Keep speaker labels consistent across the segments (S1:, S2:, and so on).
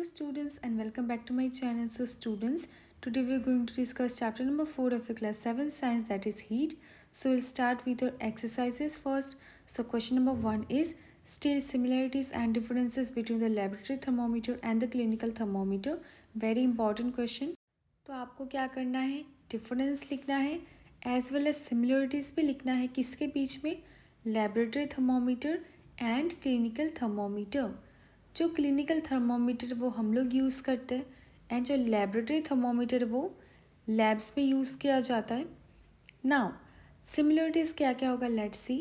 S1: students, and welcome back to my channel. So students, today we are going to discuss chapter number 4 of your class 7 science, that is heat. So we'll start with your exercises first. So question number 1 is state similarities and differences between the laboratory thermometer and the clinical thermometer. Very important question. तो आपको क्या करना है, difference लिखना है as well as similarities भी लिखना है किसके बीच में, laboratory thermometer and clinical thermometer. जो क्लिनिकल थर्मोमीटर वो हम लोग यूज़ करते हैं एंड जो लेबोरेटरी थर्मोमीटर वो लैब्स में यूज़ किया जाता है। नाउ सिमिलरिटीज़ क्या क्या होगा, let's see.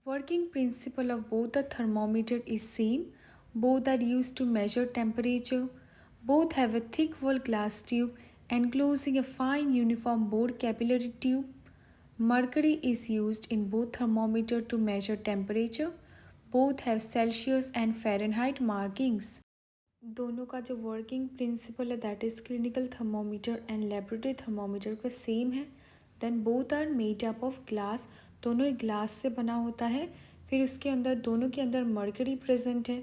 S1: Working principle of both the thermometer is same, both are used to measure temperature, both have a thick wall glass tube enclosing a fine uniform bore capillary tube. Mercury is used in both thermometer to measure temperature, both have Celsius and Fahrenheit markings. दोनों का जो working principle है that is clinical thermometer and laboratory thermometer का same है। Then both are made up of glass, दोनों ही glass से बना होता है। फिर उसके अंदर दोनों के अंदर मर्करी प्रेजेंट है।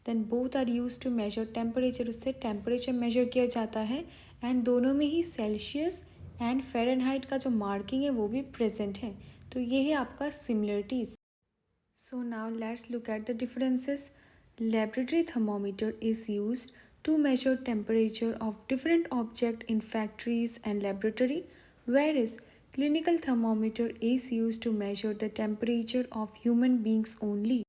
S1: Then both are use to measure temperature, उससे टेम्परेचर मेजर किया जाता है एंड दोनों में ही सेल्सियस एंड फ़ारेनहाइट का जो मार्किंग है वो भी प्रेजेंट है। तो ये है आपका similarities. So now let's look at the differences. Laboratory thermometer is used to measure temperature of different objects in factories and laboratory, whereas clinical thermometer is used to measure the temperature of human beings only.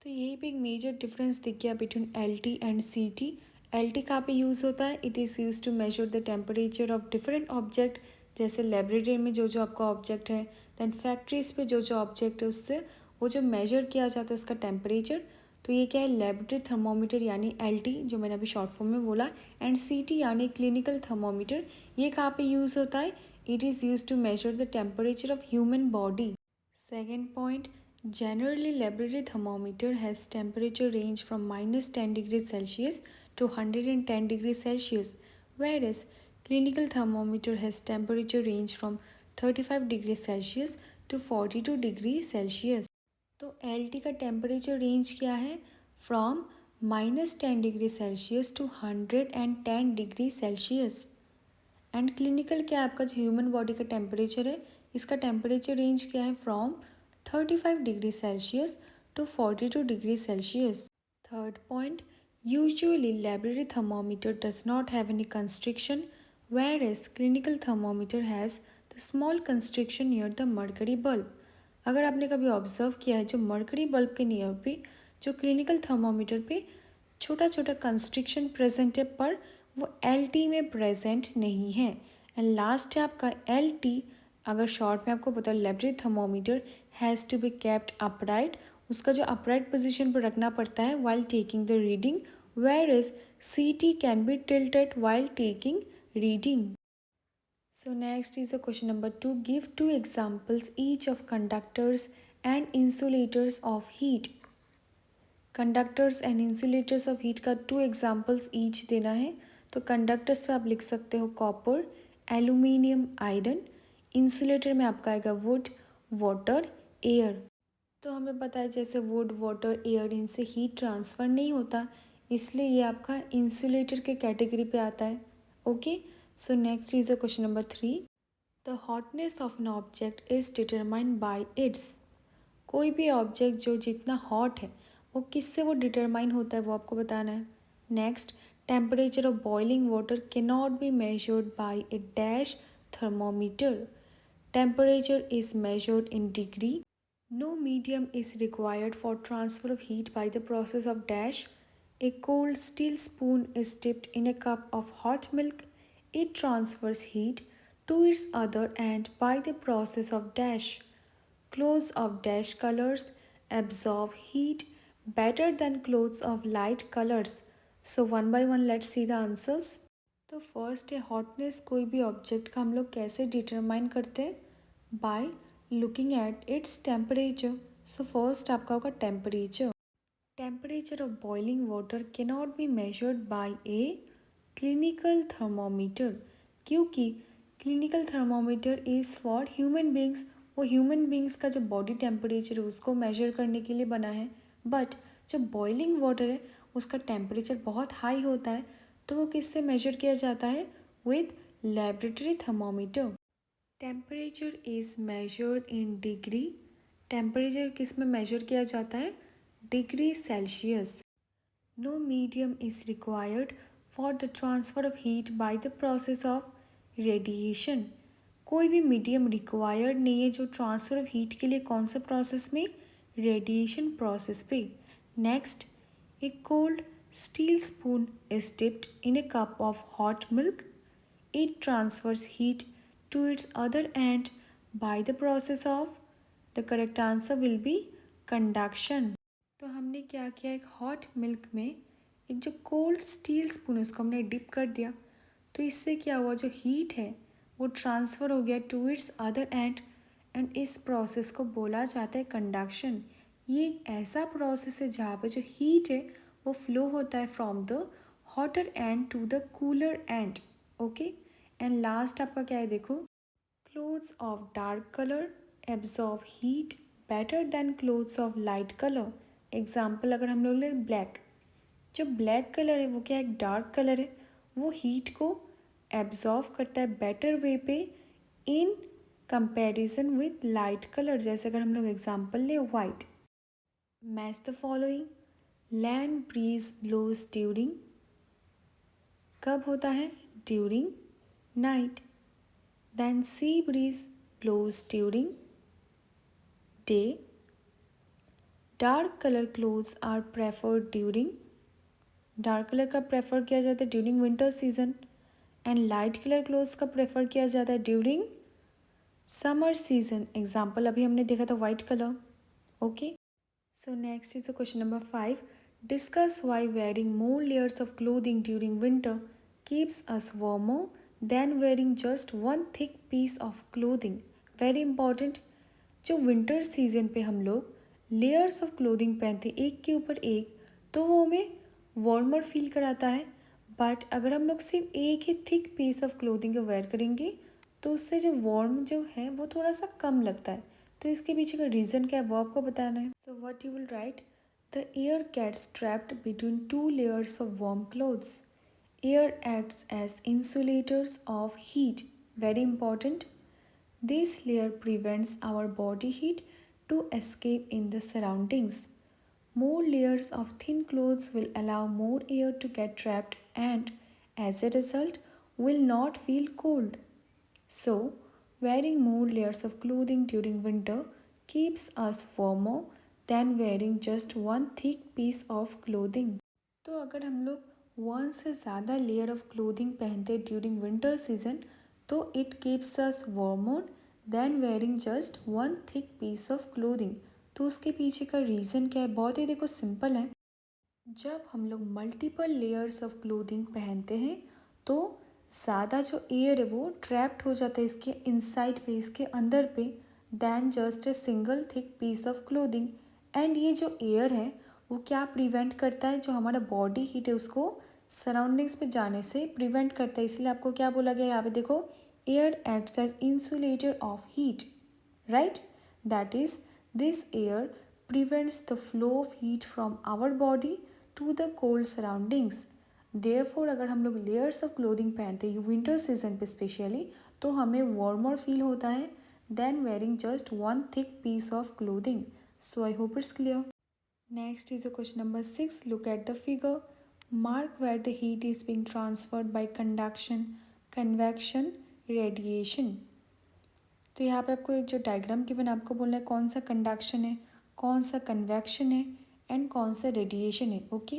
S1: तो यही पे एक major difference दिख गया between L T and C T. L T कहाँ पे use होता है, it is use to measure the temperature of different object, जैसे लेबोरेटरी में जो जो आपका ऑब्जेक्ट है, दैन फैक्ट्रीज पे जो जो ऑब्जेक्ट है उससे वो जो मेजर किया जाता है उसका टेम्परेचर। तो ये क्या है, लेबोरेटरी थर्मोमीटर यानी एल टी जो मैंने अभी शॉर्ट फॉर्म में बोला, एंड सी टी यानी क्लिनिकल थर्मोमीटर। ये कहाँ पे यूज़ होता है, it is use to measure the temperature of human body. Second point, generally laboratory thermometer has temperature range from -10 degrees Celsius to 110 degrees Celsius, whereas clinical thermometer has temperature range from 35 degrees Celsius to 42 degrees Celsius. तो L T का temperature range क्या है, from -10 degree Celsius to 110 degree Celsius. And clinical क्या है, आपका जो human body का temperature है इसका टेम्परेचर रेंज क्या है, from 35 degree Celsius to 42 degree Celsius. Third point, usually laboratory thermometer does not have any constriction, whereas clinical thermometer has the small constriction near the mercury bulb. अगर आपने कभी observe किया है, जो mercury bulb के near पे जो clinical thermometer पे छोटा छोटा कंस्ट्रिक्शन प्रेजेंट है, पर वो एल टी में प्रेजेंट नहीं है। एंड लास्ट है आपका एल टी, अगर शॉर्ट में आपको पता, laboratory thermometer has to be kept upright, उसका जो अपराइट पोजीशन पर रखना पड़ता है while taking the reading, whereas C T can be tilted while taking reading. So next is a question number 2. Give two examples each of conductors and insulators of heat. Conductors and insulators of heat का two examples each देना है। तो conductors पे आप लिख सकते हो copper, aluminium, iron. Insulator में आपका आएगा वुड, वाटर, एयर। तो हमें पता है जैसे वुड, वाटर, एयर, इनसे हीट ट्रांसफ़र नहीं होता, इसलिए ये आपका इंसुलेटर के कैटेगरी पे आता है। Okay, so next is a question number 3। The hotness of an object is determined by it's. कोई भी ऑब्जेक्ट जो जितना हॉट है वो किससे वो डिटरमाइन होता है, वो आपको बताना है। Next, temperature of boiling water can not be measured by a dash thermometer. Temperature is measured in degree. No medium is required for transfer of heat by the process of dash. A cold steel spoon is dipped in a cup of hot milk. It transfers heat to its other end by the process of dash. Clothes of dash colors absorb heat better than clothes of light colors. So one by one let's see the answers. तो first है hotness, कोई भी object का हम लोग कैसे determine करते हैं, by looking at its temperature. So first आपका होगा temperature. Temperature of boiling water cannot be measured by a clinical thermometer, क्योंकि clinical thermometer is for human beings, वो human beings का जो body temperature है उसको measure करने के लिए बना है। बट जो boiling water है उसका टेम्परेचर बहुत हाई होता है तो वो किससे मेजर किया जाता है? With laboratory thermometer. Temperature is measured in degree. Temperature किस में मेजर किया जाता है? Degree Celsius. No medium is required for the transfer of heat by the process of radiation. कोई भी मीडियम रिक्वायर्ड नहीं है जो ट्रांसफ़र ऑफ हीट के लिए, कौन सा प्रोसेस में? रेडिएशन प्रोसेस पे। Next, A cold steel spoon is dipped in A cup of hot milk. It transfers heat to its other end by the process of, the correct answer will be conduction. तो हमने क्या किया, एक hot milk में एक जो cold steel spoon है उसको हमने डिप कर दिया, तो इससे क्या हुआ, जो हीट है वो ट्रांसफ़र हो गया टू इट्स अदर एंड इस प्रोसेस को बोला जाता है कंडक्शन। ये एक ऐसा प्रोसेस है जहाँ पे जो हीट है वो फ्लो होता है from the hotter end to the cooler end. Okay, and last आपका क्या है, देखो, clothes of dark colour absorb heat better than clothes of light colour. Example अगर हम लोग ले ब्लैक, जो ब्लैक कलर है वो क्या, एक डार्क कलर है, वो हीट को एब्जॉर्व करता है बेटर वे पे in comparison with light colour. जैसे अगर हम लोग एग्जाम्पल ले white, match the following. Land breeze blows during, कब होता है? During night. Then sea breeze blows during day. Dark colour clothes are preferred during, dark colour का प्रेफर किया जाता है during winter season. And light colour clothes का prefer किया जाता है ड्यूरिंग समर सीजन। एग्जाम्पल अभी हमने देखा था white colour. Okay, so next is the question number 5। Discuss why wearing more layers of clothing during winter keeps us warmer than wearing just one thick piece of clothing. Very important, जो winter season पे हम लोग layers of clothing पहनते एक के ऊपर एक, तो वो हमें वार्मर फील कराता है। बट अगर हम लोग सिर्फ एक ही थिक पीस ऑफ क्लोथिंग को वेयर करेंगे तो उससे जो वार्म जो है वो थोड़ा सा कम लगता है। तो इसके पीछे का रीज़न क्या है वो आपको बताना है। So what you will write, the air gets trapped between two layers of warm clothes. Air acts as insulators of heat. Very important. This layer prevents our body heat to escape in the surroundings. More layers of thin clothes will allow more air to get trapped and, as a result, will not feel cold. So, wearing more layers of clothing during winter keeps us warmer than wearing just one thick piece of clothing. तो अगर हम लोग one से ज़्यादा layer of clothing पहनते during winter season तो it keeps us warmer than wearing just one thick piece of clothing. तो उसके पीछे का रीज़न क्या है, बहुत ही देखो सिंपल है। जब हम लोग मल्टीपल लेयर्स ऑफ क्लोथिंग पहनते हैं तो ज़्यादा जो एयर है वो ट्रैप्ड हो जाता है इसके इनसाइड पे, इसके अंदर पे, than just a single thick piece of clothing. And ये जो एयर है वो क्या प्रिवेंट करता है, जो हमारा बॉडी हीट है उसको सराउंडिंग्स पे जाने से प्रिवेंट करता है। इसलिए आपको क्या बोला गया यहाँ पे, देखो, air acts as insulator of heat, right. That is this air prevents the flow of heat from our body to the cold surroundings. Therefore अगर हम लोग layers of clothing पहनते हैं विंटर सीजन पे स्पेशली तो हमें warmer फील होता है than wearing just one thick piece of clothing. So I hope it's clear. Next is the question number 6. Look at the figure. Mark where the heat is being transferred by conduction, convection, radiation. तो यहाँ पे आपको एक जो diagram given आपको बोलना है कौन सा कंडक्शन है, कौन सा कन्वेक्शन है एंड कौन सा रेडिएशन है। ओके,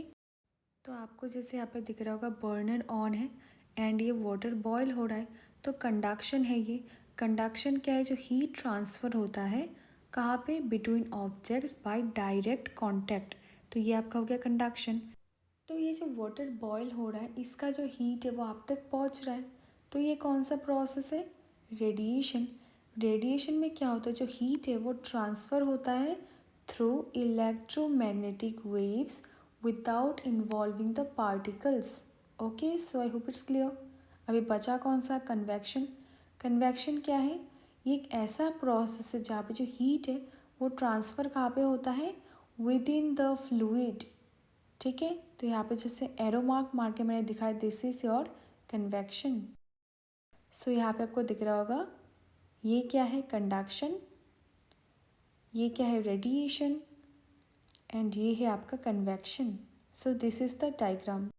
S1: तो आपको जैसे यहाँ पे दिख रहा होगा बर्नर ऑन है एंड ये वाटर बॉयल हो रहा है, तो कंडक्शन है ये। कंडक्शन क्या है, जो हीट ट्रांसफ़र होता है कहाँ पे, between objects by direct contact. तो ये आपका हो गया कंडक्शन। तो ये जो वाटर बॉयल हो रहा है इसका जो हीट है वो आप तक पहुँच रहा है, तो ये कौन सा प्रोसेस है, रेडिएशन। रेडिएशन में क्या होता है, जो हीट है वो ट्रांसफ़र होता है through electromagnetic waves without involving the particles. Okay, so I hope it's clear. अभी बचा कौन सा, कन्वेक्शन। कन्वेक्शन क्या है, ये एक ऐसा प्रोसेस है जहाँ पे जो हीट है वो ट्रांसफ़र कहाँ पे होता है, विद इन द फ्लूइड। ठीक है, तो यहाँ पे जैसे एरो मार्क मार के मैंने दिखाया, दिस इज योर कन्वेक्शन। सो यहाँ पे आपको दिख रहा होगा ये क्या है, कंडक्शन, ये क्या है, रेडिएशन, एंड ये है आपका convection. So this is the diagram.